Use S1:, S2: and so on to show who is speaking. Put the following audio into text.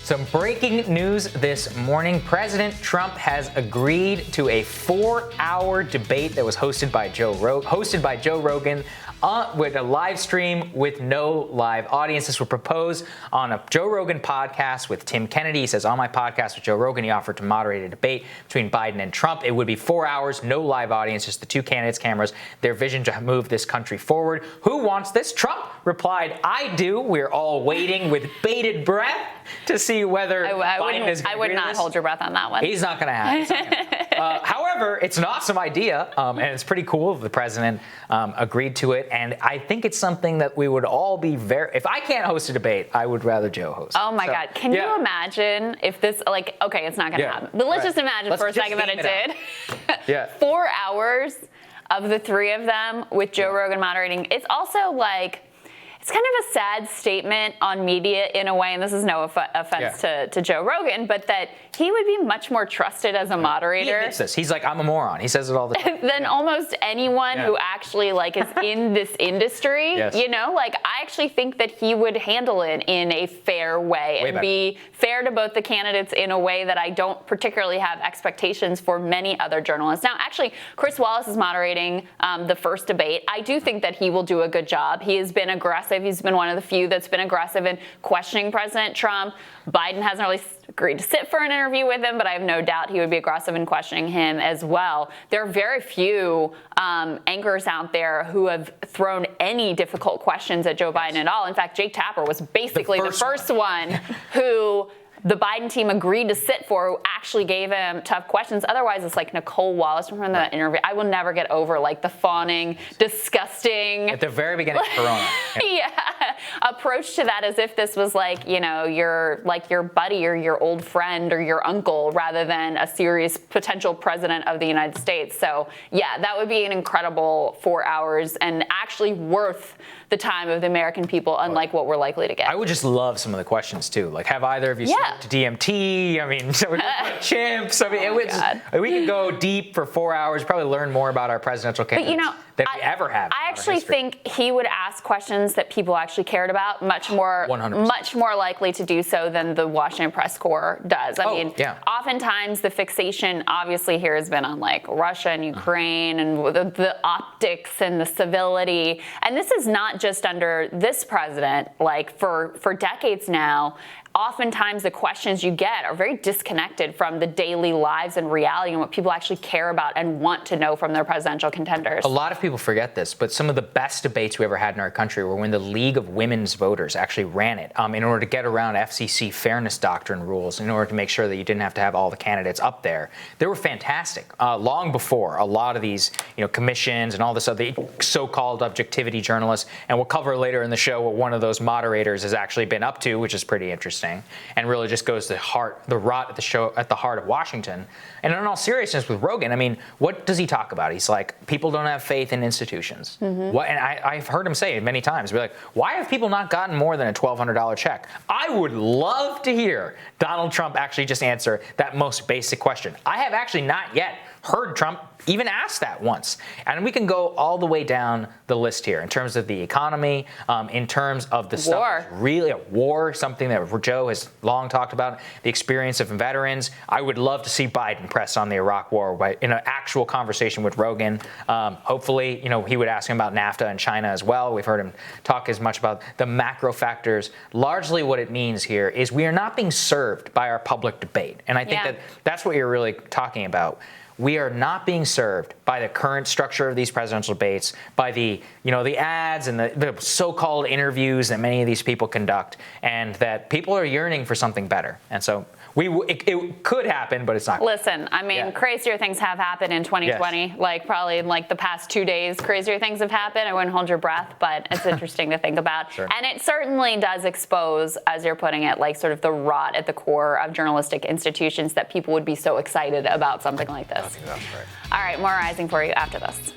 S1: Some breaking news this morning. President Trump has agreed to a 4-hour debate that was hosted by Joe Rogan with a live stream with no live audience. This was proposed on a Joe Rogan podcast with Tim Kennedy. He says, on my podcast with Joe Rogan, he offered to moderate a debate between Biden and Trump. It would be 4 hours, no live audience, just the two candidates' cameras, their vision to move this country forward. Who wants this? Trump replied, I do. We're all waiting with bated breath to see whether Biden is going to
S2: I would not hold your breath on that one.
S1: He's not going to have it. However, it's an awesome idea, and it's pretty cool the president agreed to it. And I think it's something that we would all be if I can't host a debate, I would rather Joe host.
S2: Oh my God. Can you imagine if this, okay, it's not going to happen. But let's just imagine for a second that it did. 4 hours of the three of them with Joe Rogan moderating. It's also it's kind of a sad statement on media in a way, and this is no offense to Joe Rogan, but that he would be much more trusted as a moderator.
S1: He admits this. He's like, I'm a moron. He says it all the time.
S2: Than almost anyone who actually is in this industry. Yes. I actually think that he would handle it in a fair way and be fair to both the candidates in a way that I don't particularly have expectations for many other journalists. Now, actually, Chris Wallace is moderating the first debate. I do think that he will do a good job. He has been aggressive. He's been one of the few that's been aggressive in questioning President Trump. Biden hasn't really agreed to sit for an interview with him, but I have no doubt he would be aggressive in questioning him as well. There are very few anchors out there who have thrown any difficult questions at Joe Biden at all. In fact, Jake Tapper was basically the first one who the Biden team agreed to sit for, who actually gave him tough questions. Otherwise, it's like Nicole Wallace from that interview. I will never get over the fawning, disgusting.
S1: At the very beginning of Corona.
S2: Approach to that as if this was your buddy or your old friend or your uncle rather than a serious potential president of the United States. So that would be an incredible 4 hours and actually worth the time of the American people, unlike what we're likely to get.
S1: I would just love some of the questions too. Have either of you smoked DMT? I mean, chimps. I mean, we could go deep for 4 hours, probably learn more about our presidential candidates than we ever have.
S2: I actually think he would ask questions that people actually cared about, much more
S1: 100%.
S2: Much more likely to do so than the Washington Press Corps does. I mean, oftentimes the fixation obviously here has been on Russia and Ukraine and the optics and the civility. And this is not just under this president. For decades now, oftentimes the questions you get are very disconnected from the daily lives and reality and what people actually care about and want to know from their presidential contenders.
S1: A lot of people forget this, but some of the best debates we ever had in our country were when the League of Women's Voters actually ran it in order to get around FCC fairness doctrine rules, in order to make sure that you didn't have to have all the candidates up there. They were fantastic. Long before a lot of these commissions and all this other so-called objectivity journalists, and we'll cover later in the show what one of those moderators has actually been up to, which is pretty interesting. And really just goes to the rot at the heart of Washington. And in all seriousness, with Rogan, I mean, what does he talk about? He's like, people don't have faith in institutions. And I've heard him say it many times. Be like, why have people not gotten more than a $1,200 check? I would love to hear Donald Trump actually just answer that most basic question. I have actually not yet heard Trump even ask that once. And we can go all the way down the list here in terms of the economy, in terms of the stuff really a war, something that Joe has long talked about, the experience of veterans. I would love to see Biden press on the Iraq war in an actual conversation with Rogan. Hopefully, he would ask him about NAFTA and China as well. We've heard him talk as much about the macro factors. Largely what it means here is we are not being served by our public debate. And I think that's what you're really talking about. We are not being served by the current structure of these presidential debates, by the ads and the so-called interviews that many of these people conduct, and that people are yearning for something better. And so it could happen, but it's not.
S2: Listen, I mean, crazier things have happened in 2020. Yes. Probably in the past 2 days, crazier things have happened. I wouldn't hold your breath, but it's interesting to think about. Sure. And it certainly does expose, as you're putting it, sort of the rot at the core of journalistic institutions that people would be so excited about something like this.
S1: I think that's right.
S2: All right, more Rising for you after this.